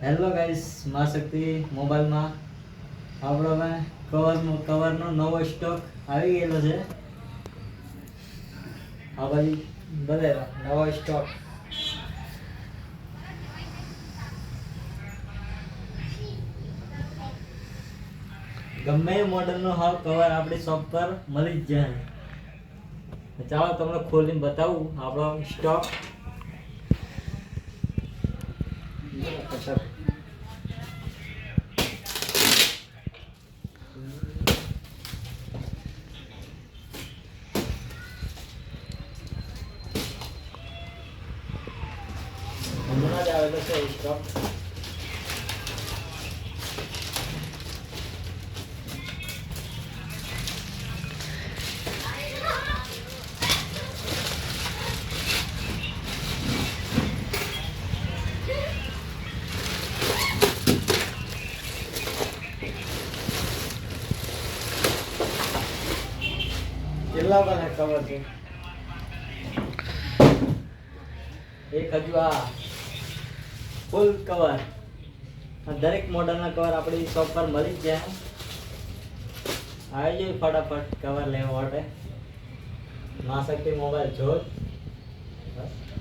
Hello guys, માં શક્તિ મોબાઈલમાં આપણો હવે કવરનો નવો સ્ટોક આવી ગયેલો છે. આ બાજુ બતાવ્યો નવો સ્ટોક. ગમે એ મોડલનો હાવ કવર આપણી શોપ પર મળી જ જાય. ચાલો તમને ખોલીને બતાવું આપણો સ્ટોક. હમણાં જ આવેલો છે સ્ટોક. કેટલા બધા કવર છે? એક હજુ આ ફૂલ કવર. દરેક મોડલના કવર આપણી શોપ પર મળી જ જાય. આવી જાય ફટાફટ કવર લેવા માટે. માં શક્તિ મોબાઈલ જોત. બસ.